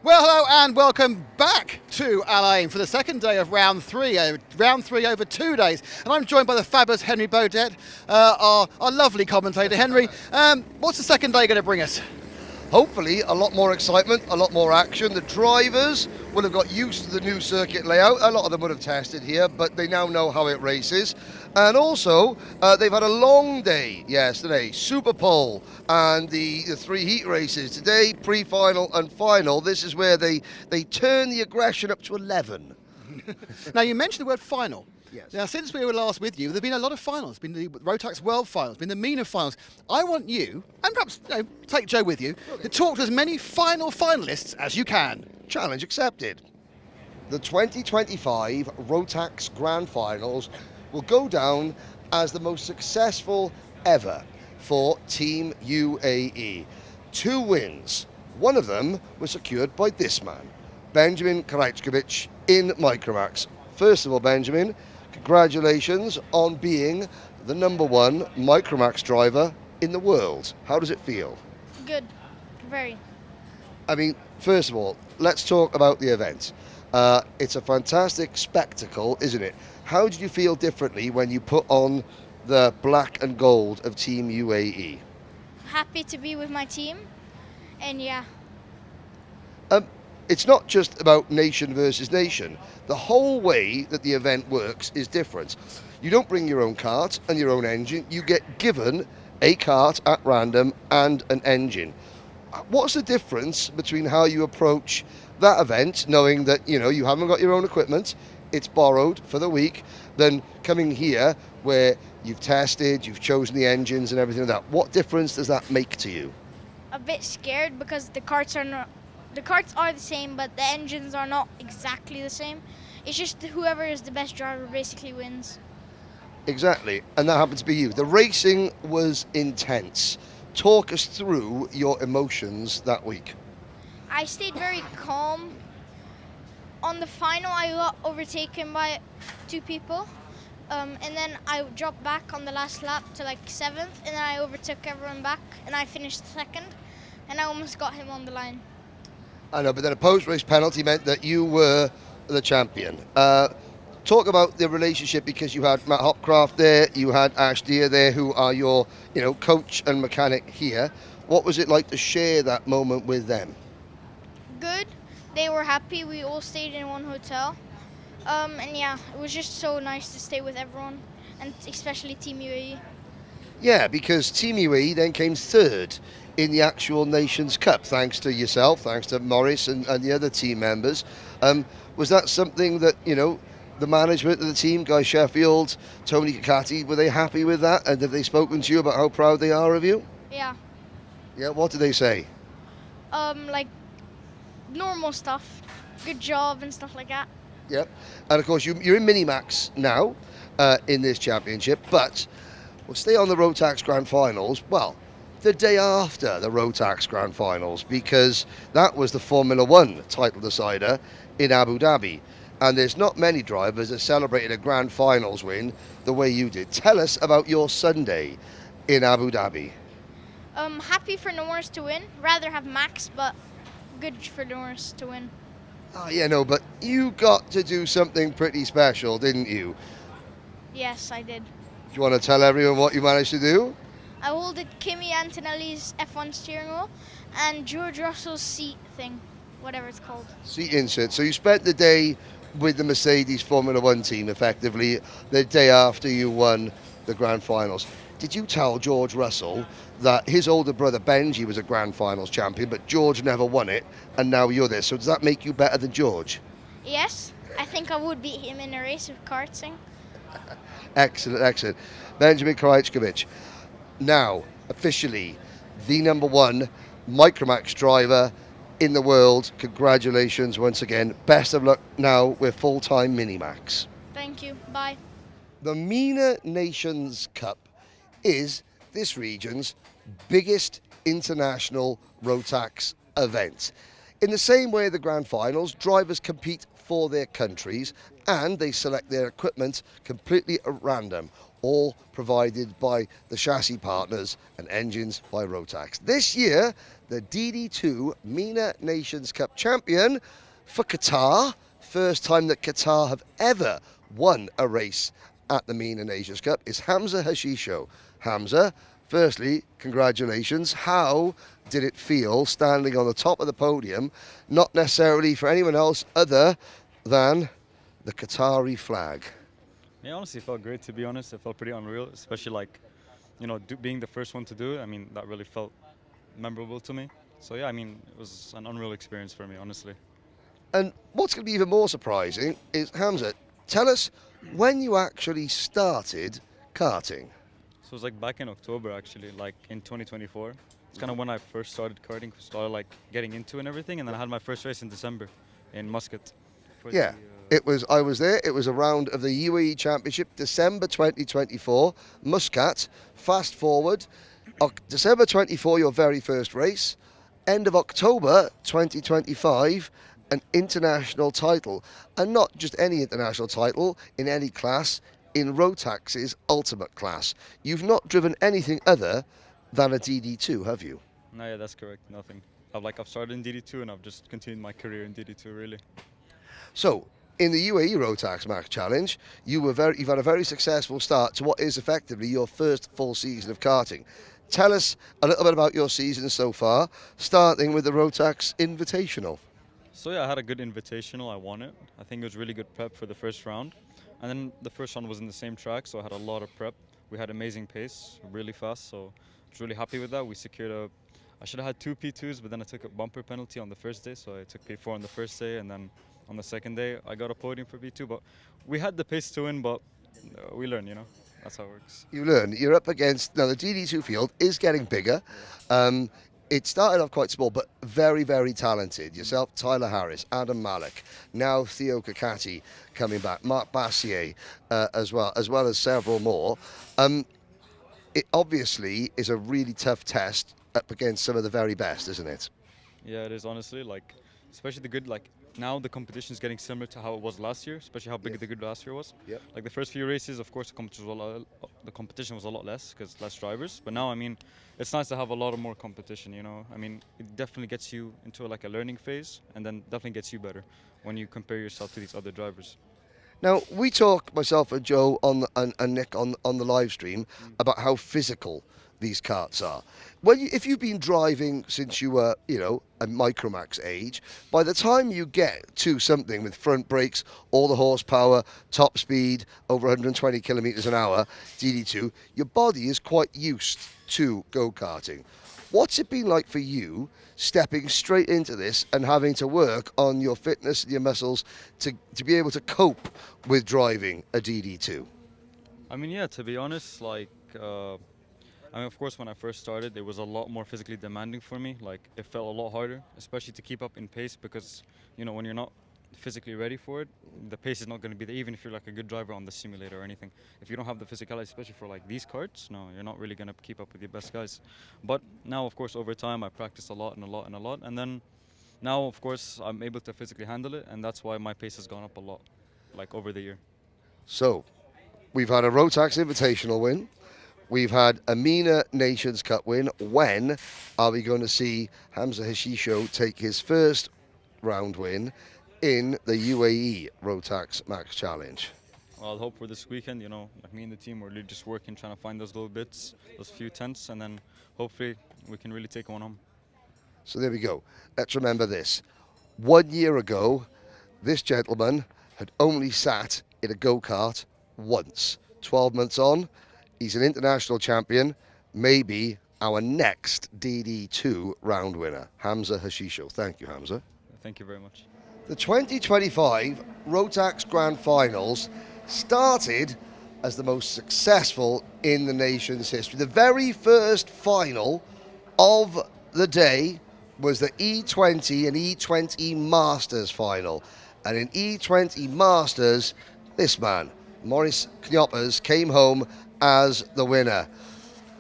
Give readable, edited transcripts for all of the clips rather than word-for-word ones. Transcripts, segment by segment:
Well, hello and welcome back to Al Ain for the second day of round three over 2 days. And I'm joined by the fabulous Henry Baudet, our lovely commentator. Henry, what's the second day going to bring us? Hopefully a lot more excitement, a lot more action. The drivers will have got used to the new circuit layout. A lot of them would have tested here, but they now know how it races. And also, they've had a long day yesterday. Super Pole and the three heat races. Today, pre-final and final. This is where they turn the aggression up to 11. Now, you mentioned the word final. Yes. Now, since we were last with you, there have been a lot of finals. Been the Rotax World Finals, been the MENA Finals. I want you, and perhaps take Joe with you, to talk to as many final finalists as you can. Challenge accepted. The 2025 Rotax Grand Finals will go down as the most successful ever for Team UAE. 2 wins. One of them was secured by this man, Benjamin Krajckovic in Micromax. First of all, Benjamin, congratulations on being the #1 Micromax driver in the world. How does it feel? Good, very. I mean, first of all, let's talk about the event. It's a fantastic spectacle, isn't it? How did you feel differently when you put on the black and gold of Team UAE? Happy to be with my team, and yeah. It's not just about nation versus nation. The whole way that the event works is different. You don't bring your own kart and your own engine. You get given a kart at random and an engine. What's the difference between how you approach that event, knowing that you haven't got your own equipment, it's borrowed for the week, than coming here where you've tested, you've chosen the engines and everything like that? What difference does that make to you? A bit scared because the carts are the same, but the engines are not exactly the same. It's just whoever is the best driver basically wins. Exactly, and that happened to be you. The racing was intense. Talk us through your emotions that week. I stayed very calm. On the final, I got overtaken by 2 people, and then I dropped back on the last lap to like 7th, and then I overtook everyone back, and I finished 2nd, and I almost got him on the line. I know, but then a post-race penalty meant that you were the champion. Talk about the relationship, because you had Matt Hopcraft there, you had Ash Deere there, who are your coach and mechanic here. What was it like to share that moment with them? Good. They were happy. We all stayed in one hotel. And yeah, it was just so nice to stay with everyone, and especially Team UAE. Yeah, because Team UAE then came 3rd in the actual Nations Cup, thanks to yourself, thanks to Morris and the other team members. Was that something that, the management of the team, Guy Sheffield, Tony Kakati, were they happy with that? And have they spoken to you about how proud they are of you? Yeah. Yeah, what did they say? Like normal stuff, good job and stuff like that. Yep. And of course, you're in Minimax now in this championship, but we'll stay on the Rotax Grand Finals. Well, the day after the Rotax Grand Finals, because that was the Formula One title decider in Abu Dhabi. And there's not many drivers that celebrated a Grand Finals win the way you did. Tell us about your Sunday in Abu Dhabi. Happy for Norris to win. Rather have Max, but good for Norris to win. Oh, yeah, no, but you got to do something pretty special, didn't you? Yes, I did. Do you want to tell everyone what you managed to do? I holded Kimi Antonelli's F1 steering wheel and George Russell's seat thing, whatever it's called. Seat insert. So you spent the day with the Mercedes Formula One team, effectively, the day after you won the Grand Finals. Did you tell George Russell that his older brother Benji was a Grand Finals champion, but George never won it, and now you're there? So does that make you better than George? Yes, I think I would beat him in a race of karting. Excellent, excellent. Benjamin Krajckovic, now officially the #1 Micromax driver in the world. Congratulations once again. Best of luck now with full-time Minimax. Thank you. Bye. The MENA Nations Cup is this region's biggest international Rotax event. In the same way the Grand Finals, drivers compete for their countries and they select their equipment completely at random, all provided by the chassis partners and engines by Rotax. This year, the DD2 MENA Nations Cup champion for Qatar, first time that Qatar have ever won a race at the MENA Nations Cup, is Hamza Hashisho. Hamza, firstly, congratulations. How did it feel standing on the top of the podium, not necessarily for anyone else other than the Qatari flag? Yeah, honestly, it felt great, to be honest. It felt pretty unreal, especially like, being the first one to do it. I mean, that really felt memorable to me. So yeah, I mean, it was an unreal experience for me, honestly. And what's going to be even more surprising is, Hamza, tell us when you actually started karting. So it was like back in October, actually, like in 2024. It's kind of when I first started karting, started like getting into and everything, and then I had my first race in December in Muscat. Yeah, I was there. It was a round of the UAE Championship, December 2024, Muscat. Fast forward, December 24, your very first race. End of October 2025, an international title. And not just any international title in any class, in Rotax's ultimate class. You've not driven anything other than a DD2, have you? No, yeah, that's correct. Nothing. I've started in DD2 and I've just continued my career in DD2, really. So, in the UAE Rotax Max Challenge, you've had a very successful start to what is effectively your first full season of karting. Tell us a little bit about your season so far, starting with the Rotax Invitational. So yeah, I had a good invitational. I won it. I think it was really good prep for the first round. And then the first round was in the same track, so I had a lot of prep. We had amazing pace, really fast, so I was really happy with that. We secured I should have had 2 P2s, but then I took a bumper penalty on the first day, so I took P4 on the first day, and then on the second day, I got a podium for P2. But we had the pace to win, but we learn, That's how it works. You learn. You're up against... Now, the DD2 field is getting bigger. It started off quite small, but very, very talented. Yourself, Tyler Harris, Adam Malik, now Theo Kakati coming back, Mark Bassier as well as several more. It obviously is a really tough test up against some of the very best, isn't it? Yeah, it is, honestly. Especially the good, now the competition is getting similar to how it was last year, especially how big the good last year was. Yep. Like the first few races, of course, the competition was a lot less because less drivers. But now, I mean, it's nice to have a lot of more competition. I mean, it definitely gets you into a learning phase, and then definitely gets you better when you compare yourself to these other drivers. Now, we talk, myself and Joe and Nick on the live stream, about how physical these karts are. If you've been driving since you were, a Micromax age, by the time you get to something with front brakes, all the horsepower, top speed, over 120 kilometers an hour, DD2, your body is quite used to go-karting. What's it been like for you stepping straight into this and having to work on your fitness and your muscles to be able to cope with driving a DD2? I mean, yeah, to be honest, of course, when I first started, it was a lot more physically demanding for me. It felt a lot harder, especially to keep up in pace because, when you're not physically ready for it, the pace is not going to be there, even if you're a good driver on the simulator or anything. If you don't have the physicality, especially for these karts, no, you're not really going to keep up with your best guys. But now, of course, over time, I practiced a lot and a lot and a lot. And then now, of course, I'm able to physically handle it. And that's why my pace has gone up a lot, over the year. So, we've had a Rotax Invitational win. We've had a MENA Nations Cup win. When are we going to see Hamza Hashisho take his first round win in the UAE Rotax Max Challenge? Well, I'll hope for this weekend, me and the team, we're really just working, trying to find those little bits, those few tenths, and then hopefully we can really take one home. So there we go. Let's remember this. 1 year ago, this gentleman had only sat in a go-kart once. 12 months on, he's an international champion, maybe our next DD2 round winner, Hamza Hashisho. Thank you, Hamza. Thank you very much. The 2025 Rotax Grand Finals started as the most successful in the nation's history. The very first final of the day was the E20 and E20 Masters final. And in E20 Masters, this man, Maurice Knyoppers, came home as the winner.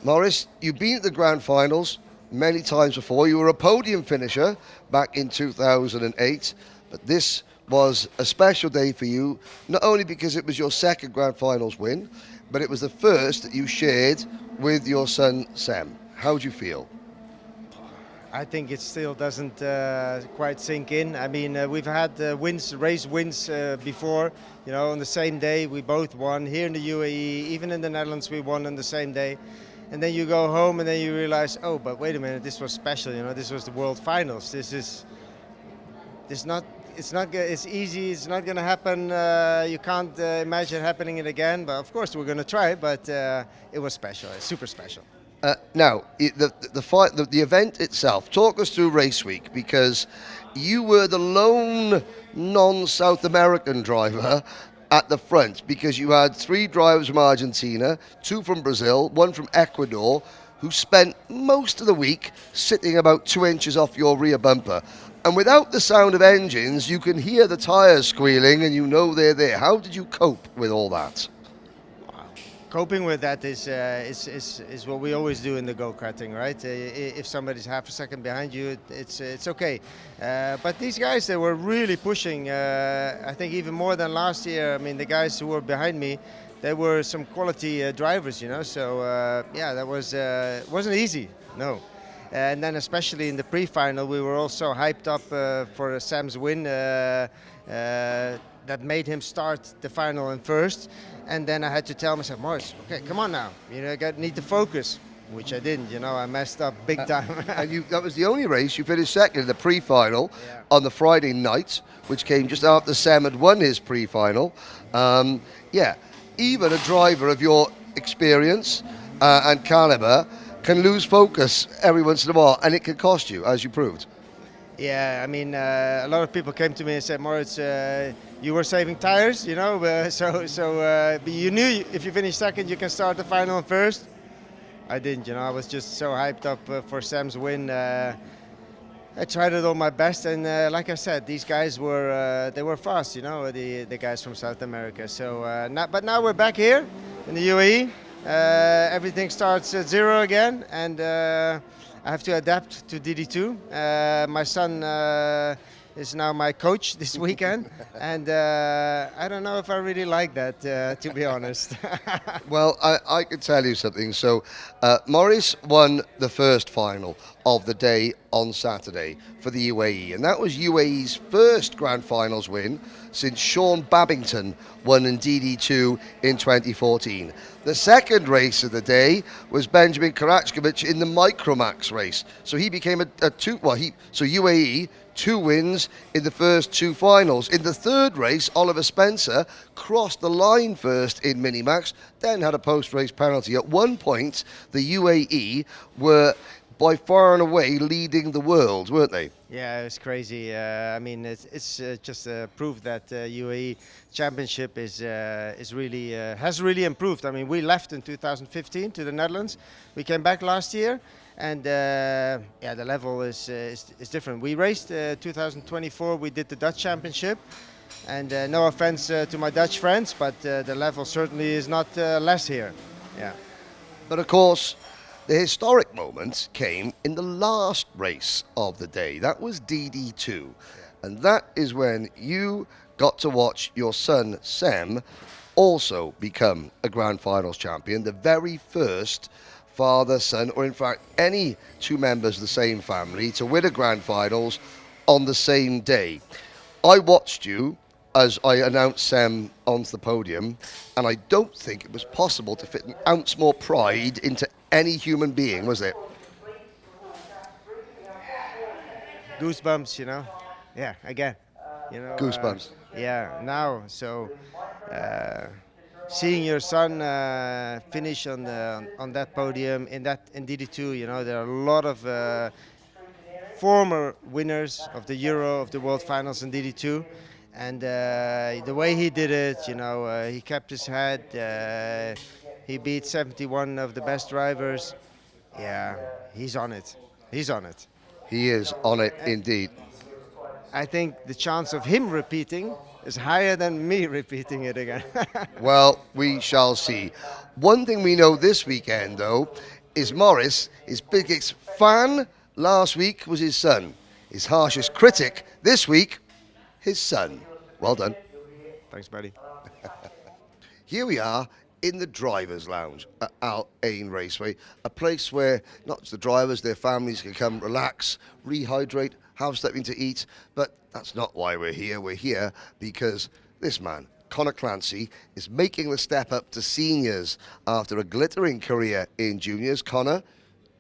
Maurice, you've been at the Grand Finals. many times before. You were a podium finisher back in 2008, but this was a special day for you, not only because it was your second Grand Finals win, but it was the first that you shared with your son Sam. How do you feel? I think it still doesn't quite sink in. I mean, we've had race wins before. You know, on the same day we both won here in the UAE. Even in the Netherlands, we won on the same day. And then you go home and then you realize, oh, but wait a minute, this was special. You know, this was the World Finals. It's easy. It's not going to happen. You can't imagine happening it again. But of course, we're going to try. But it was special. It's super special. Now, the event itself, talk us through race week, because you were the lone non-South American driver at the front, because you had 3 drivers from Argentina, 2 from Brazil, 1 from Ecuador, who spent most of the week sitting about 2 inches off your rear bumper. And without the sound of engines, you can hear the tyres squealing and you know they're there. How did you cope with all that? Coping with that is what we always do in the go-karting, right? If somebody's half a second behind you, it's okay. But these guys, they were really pushing. I think even more than last year. I mean, the guys who were behind me, they were some quality drivers, you know. So yeah, that wasn't easy, no. And then especially in the pre-final, we were also hyped up for Sam's win. That made him start the final in first. And then I had to tell myself, Morris, okay, come on now. You know, need to focus, which I didn't. You know, I messed up big time. And that was the only race you finished second in the pre-final on the Friday night, which came just after Sam had won his pre-final. Yeah, even a driver of your experience and caliber can lose focus every once in a while, and it can cost you, as you proved. Yeah, I mean, a lot of people came to me and said, Moritz, you were saving tires, you know, but you knew if you finish second, you can start the final first. I didn't, you know, I was just so hyped up for Sam's win. I tried it all my best, and like I said, these guys they were fast, you know, the guys from South America. So, but now we're back here in the UAE. Everything starts at 0 again, and I have to adapt to DD2. My son is now my coach this weekend, and I don't know if I really like that, to be honest. Well, I can tell you something. So, Maurice won the first final of the day on Saturday for the UAE, and that was UAE's first Grand Finals win since Sean Babington won in DD2 in 2014. The second race of the day was Benjamin Karachkovic in the Micromax race. So he became so UAE, 2 wins in the first 2 finals. In the third race, Oliver Spencer crossed the line first in Minimax, then had a post-race penalty. At one point, the UAE were by far and away leading the world, weren't they? Yeah, it's crazy. I mean, it's just proof that UAE Championship has really improved. I mean, we left in 2015 to the Netherlands. We came back last year, and yeah, the level is different. We raced 2024. We did the Dutch Championship, and no offense to my Dutch friends, but the level certainly is not less here. Yeah. But of course, the historic moment came in the last race of the day. That was DD2. And that is when you got to watch your son, Sam, also become a Grand Finals champion. The very first father, son, or in fact, any 2 members of the same family to win a Grand Finals on the same day. I watched you as I announced Sam onto the podium, and I don't think it was possible to fit an ounce more pride into any human being, was it? Goosebumps, you know. Yeah, again. You know. Goosebumps. Yeah, now. So seeing your son finish on that podium in DD2, you know, there are a lot of former winners of the Euro, of the World Finals in DD2. And the way he did it, you know, he kept his head. He beat 71 of the best drivers. Yeah, he's on it. He's on it. He is on it indeed. I think the chance of him repeating is higher than me repeating it again. Well, we shall see. One thing we know this weekend, though, is Morris. His biggest fan last week was his son. His harshest critic this week, his son. Well done. Thanks, buddy. Here we are in the drivers' lounge at Al Ain Raceway, a place where not just the drivers, their families can come relax, rehydrate, have something to eat, but that's not why we're here. We're here because this man, Conor Clancy, is making the step up to seniors after a glittering career in juniors. Conor,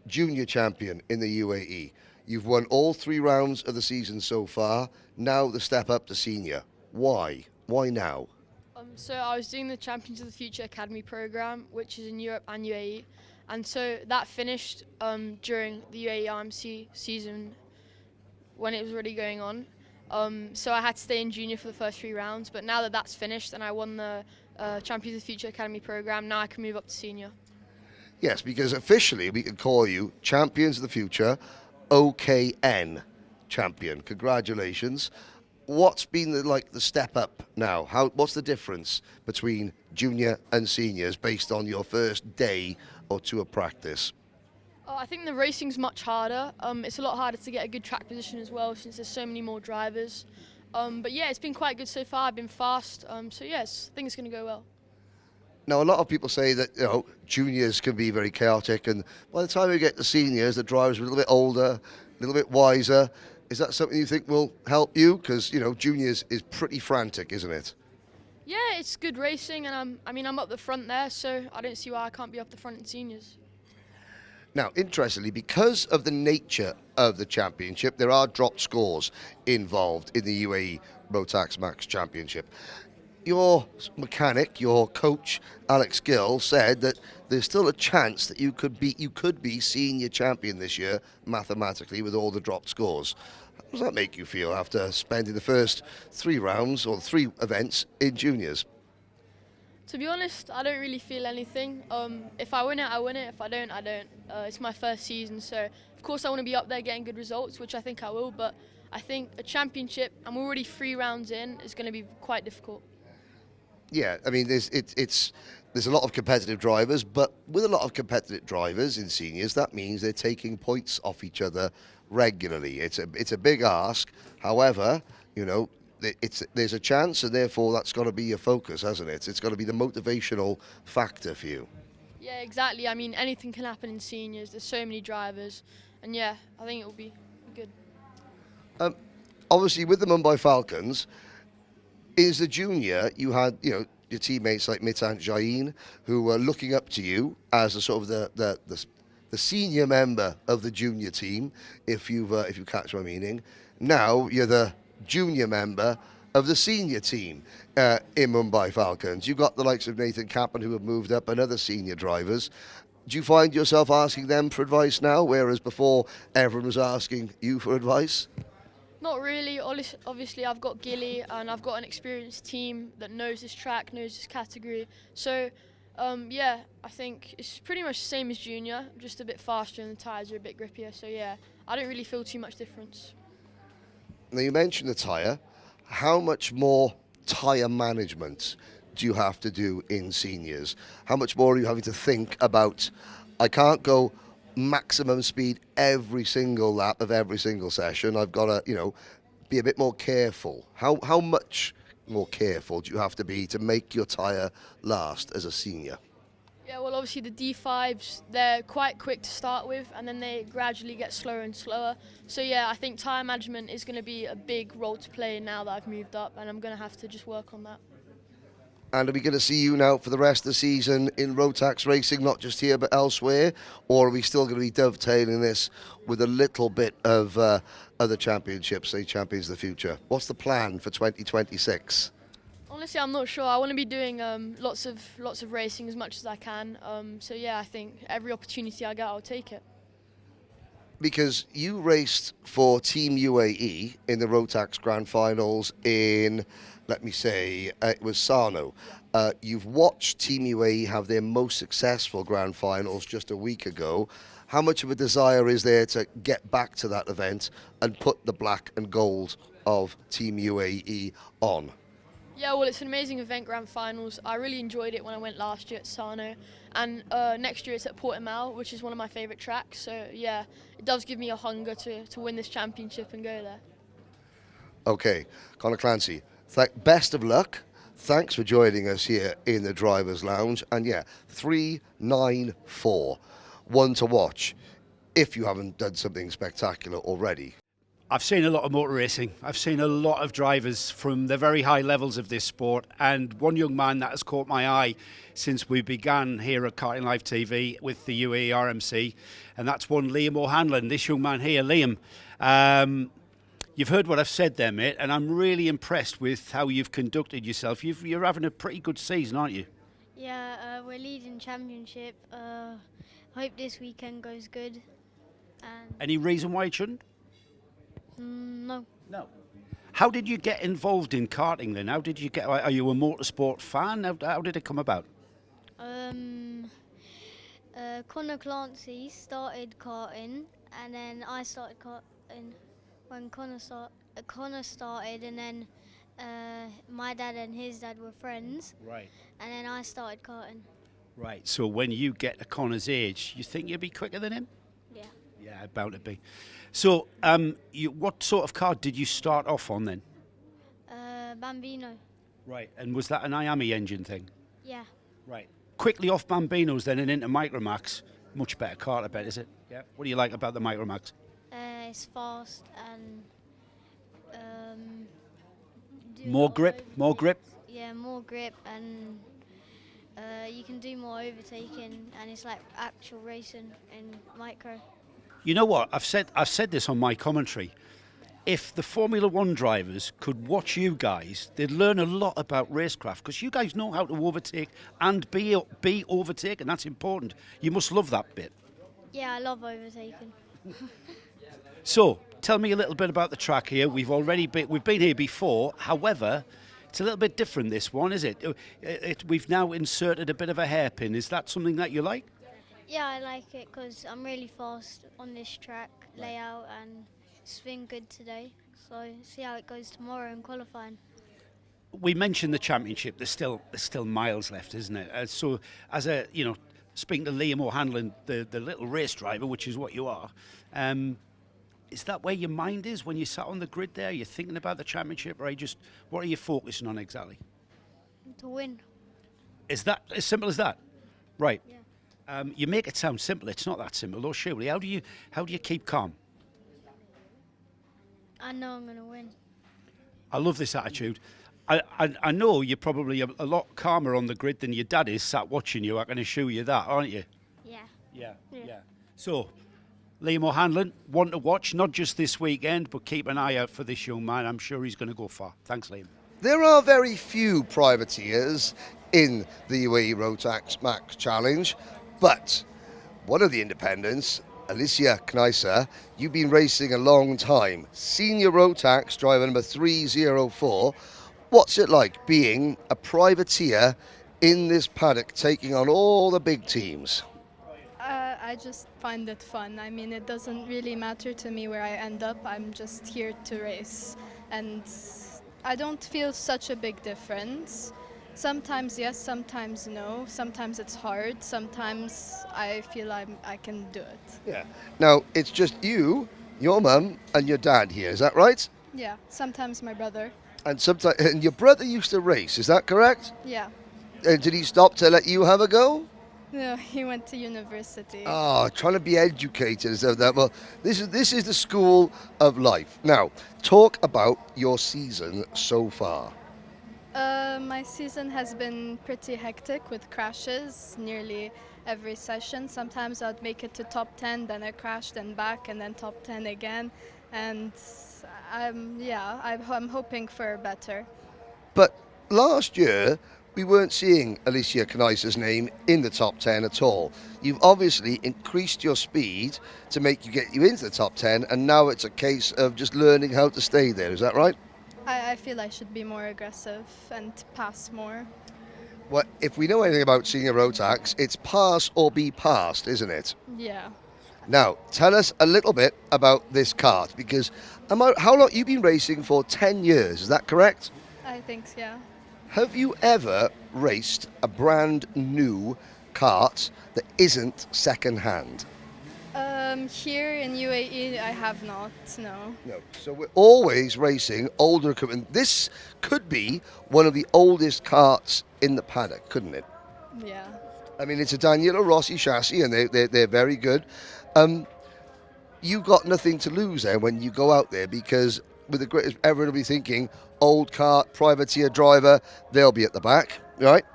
junior champion in the UAE. You've won all 3 rounds of the season so far. Now the step up to senior. Why? Why now? So I was doing the Champions of the Future Academy program, which is in Europe and UAE, and so that finished during the UAE RMC season when it was already going on. So I had to stay in junior for the first 3 rounds, but now that that's finished and I won the Champions of the Future Academy program, now I can move up to senior. Yes, because officially we can call you Champions of the Future OKN champion. Congratulations. What's been the step up now? What's the difference between junior and seniors based on your first day or 2 of practice? I think the racing's much harder. It's a lot harder to get a good track position as well since there's so many more drivers. But yeah, it's been quite good so far. I've been fast. So yes, I think it's going to go well. Now, a lot of people say that juniors can be very chaotic, and by the time we get to seniors, the drivers are a little bit older, a little bit wiser. Is that something you think will help you? Because juniors is pretty frantic, isn't it? Yeah, it's good racing, and I'm up the front there, so I don't see why I can't be up the front in seniors. Now, interestingly, because of the nature of the championship, there are dropped scores involved in the UAE Rotax Max Championship. Your mechanic, your coach, Alex Gill, said that there's still a chance that you could be senior champion this year, mathematically, with all the dropped scores. How does that make you feel after spending the first 3 rounds or 3 events in juniors? To be honest, I don't really feel anything. If I win it, I win it. If I don't, I don't. It's my first season, so of course I want to be up there getting good results, which I think I will, but I think a championship, I'm already 3 rounds in, is going to be quite difficult. Yeah, I mean, there's a lot of competitive drivers, but with a lot of competitive drivers in seniors, that means they're taking points off each other regularly. It's a big ask. However, there's a chance, and therefore that's got to be your focus, hasn't it? It's got to be the motivational factor for you. Yeah, exactly. I mean, anything can happen in seniors. There's so many drivers, and yeah, I think it will be good. Obviously, with the Mumbai Falcons, as a junior, you had your teammates like Mitan Jain, who were looking up to you as a sort of the senior member of the junior team, if you catch my meaning. Now you're the junior member of the senior team in Mumbai Falcons. You've got the likes of Nathan Cappan, who have moved up, and other senior drivers. Do you find yourself asking them for advice now, whereas before everyone was asking you for advice? Not really. Obviously, I've got Gilly and I've got an experienced team that knows this track, knows this category. So, yeah, I think it's pretty much the same as junior, just a bit faster and the tyres are a bit grippier. So, yeah, I don't really feel too much difference. Now, you mentioned the tyre. How much more tyre management do you have to do in seniors? How much more are you having to think about, I can't go maximum speed every single lap of every single session. I've got to, be a bit more careful. How much more careful do you have to be to make your tyre last as a senior? Yeah, well, obviously the D5s, they're quite quick to start with, and then they gradually get slower and slower. So yeah, I think tyre management is going to be a big role to play now that I've moved up, and I'm going to have to just work on that. And are we going to see you now for the rest of the season in Rotax racing, not just here but elsewhere? Or are we still going to be dovetailing this with a little bit of other championships, say Champions of the Future? What's the plan for 2026? Honestly, I'm not sure. I want to be doing lots of racing as much as I can. So yeah, I think every opportunity I get, I'll take it. Because you raced for Team UAE in the Rotax Grand Finals in, let me say, it was Sarno. You've watched Team UAE have their most successful Grand Finals just a week ago. How much of a desire is there to get back to that event and put the black and gold of Team UAE on? Yeah, well, it's an amazing event, Grand Finals. I really enjoyed it when I went last year at Sarno, and next year it's at Portimao, which is one of my favourite tracks. So yeah, it does give me a hunger to win this championship and go there. Okay, Conor Clancy, best of luck. Thanks for joining us here in the Drivers' Lounge. And yeah, 394, one to watch if you haven't done something spectacular already. I've seen a lot of motor racing. I've seen a lot of drivers from the very high levels of this sport. And one young man that has caught my eye since we began here at Karting Live TV with the UAE RMC, and that's one Liam O'Hanlon. This young man here, Liam. You've heard what I've said there, mate, and I'm really impressed with how you've conducted yourself. You're having a pretty good season, aren't you? Yeah, we're leading championship. Hope this weekend goes good. And Any reason why it shouldn't? no. No. How did you get involved in karting then? How did you get? Are you a motorsport fan? How did it come about? Conor Clancy started karting, and then I started karting when Conor started, and then my dad and his dad were friends, Right. and then I started karting. Right. So when you get to Conor's age, you think you'll be quicker than him? Yeah. Yeah, bound to be. So, what sort of car did you start off on then? Bambino. Right. And was that an Miami engine thing? Yeah. Right. Quickly off Bambinos then and into Micromax. Much better car, I bet, is it? Yeah. What do you like about the Micromax? It's fast and do a More lot of grip? More grip? overtakes. Yeah, more grip, and you can do more overtaking, and it's like actual racing in micro. You know what? I've said this on my commentary. If the Formula One drivers could watch you guys, they'd learn a lot about racecraft, because you guys know how to overtake and be overtaken. That's important. You must love that bit. Yeah, I love overtaking. So, tell me a little bit about the track here. We've been here before. However, it's a little bit different, this one, is it? We've now inserted a bit of a hairpin. Is that something that you like? Yeah, I like it because I'm really fast on this track layout, and it's been good today. So see how it goes tomorrow in qualifying. We mentioned the championship. There's still miles left, isn't it? So, as speaking to Liam O'Hanlon, the little race driver, which is what you are, is that where your mind is when you sat on the grid there? You're thinking about the championship, or what are you focusing on exactly? To win. Is that as simple as that? Right. Yeah. You make it sound simple. It's not that simple, though, surely. How do you keep calm? I know I'm gonna win. I love this attitude. I know you're probably a lot calmer on the grid than your dad is sat watching you. I can assure you that, aren't you? Yeah. Yeah. So, Liam O'Hanlon, one to watch, not just this weekend, but keep an eye out for this young man. I'm sure he's going to go far. Thanks, Liam. There are very few privateers in the UAE Rotax Max Challenge, but one of the independents, Alicia Kneiser, you've been racing a long time. Senior Rotax driver number 304. What's it like being a privateer in this paddock, taking on all the big teams? I just find it fun. I mean, it doesn't really matter to me where I end up. I'm just here to race. And I don't feel such a big difference. Sometimes yes, sometimes no. Sometimes it's hard. Sometimes I feel I can do it. Yeah. Now, it's just you, your mum, and your dad here, is that right? Yeah, sometimes my brother. And your brother used to race, is that correct? Yeah. Did he stop to let you have a go? No, he went to university. Oh, trying to be educated is that. Well, this is the school of life. Now, talk about your season so far. My season has been pretty hectic with crashes nearly every session. Sometimes I'd make it to top 10, then I crashed and back, and then top 10 again. And I'm hoping for better. But last year, we weren't seeing Alicia Kneiser's name in the top 10 at all. You've obviously increased your speed to get you into the top 10, and now it's a case of just learning how to stay there. Is that right? I feel I should be more aggressive and pass more. Well, if we know anything about senior Rotax, it's pass or be passed, isn't it? Yeah. Now, tell us a little bit about this kart, because how long you've been racing for? 10 years, is that correct? I think, yeah. Have you ever raced a brand new kart that isn't second hand? Here in UAE, I have not, no. No. So we're always racing older equipment. This could be one of the oldest karts in the paddock, couldn't it? Yeah. I mean, it's a Daniele Rossi chassis, and they're very good. You've got nothing to lose there when you go out there, because with the greatest, everyone will be thinking old kart, privateer driver, they'll be at the back, right?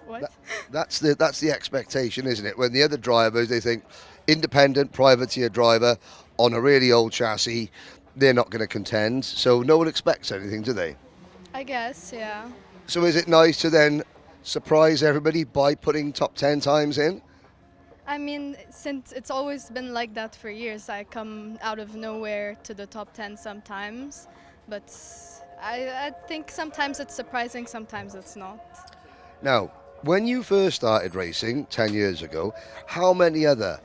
What? That's the expectation, isn't it? When the other drivers, they think independent privateer driver on a really old chassis, they're not going to contend. So no one expects anything, do they? I guess, yeah. So is it nice to then surprise everybody by putting top 10 times in? I mean, since it's always been like that for years, I come out of nowhere to the top 10 sometimes. But I think sometimes it's surprising, sometimes it's not. Now, when you first started racing 10 years ago, how many other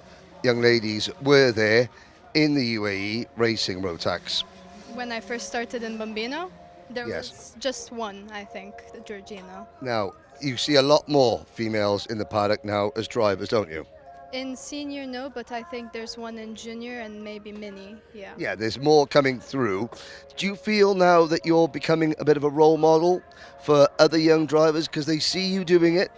young ladies were there in the UAE racing Rotax? When I first started in Bambino, there Yes. was just one, I think, Georgina. Now, you see a lot more females in the paddock now as drivers, don't you? In senior, no, but I think there's one in junior and maybe mini, yeah. Yeah, there's more coming through. Do you feel now that you're becoming a bit of a role model for other young drivers because they see you doing it?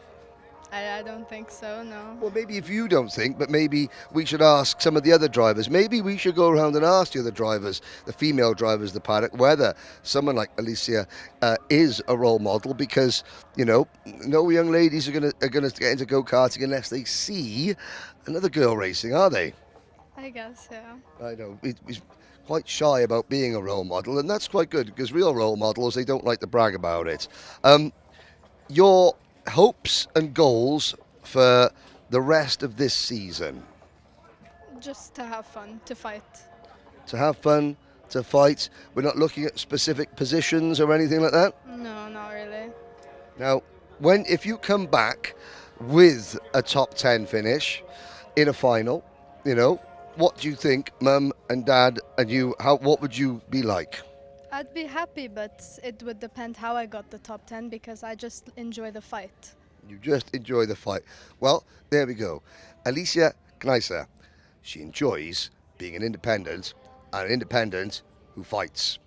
I don't think so, no. Well, maybe if you don't think, but maybe we should ask some of the other drivers. Maybe we should go around and ask the other drivers, the female drivers of the paddock, whether someone like Alicia is a role model, because, you know, no young ladies are gonna get into go-karting unless they see another girl racing, are they? I guess, yeah. I know. He's quite shy about being a role model, and that's quite good, because real role models, they don't like to brag about it. Your hopes and goals for the rest of this season? Just to have fun, to fight. To have fun, to fight. We're not looking at specific positions or anything like that? No, not really. Now, if you come back with a top 10 finish in a final, you know, what do you think, Mum and Dad and you, what would you be like? I'd be happy, but it would depend how I got the top 10 because I just enjoy the fight. You just enjoy the fight. Well, there we go. Alicia Gneisser, she enjoys being an independent who fights.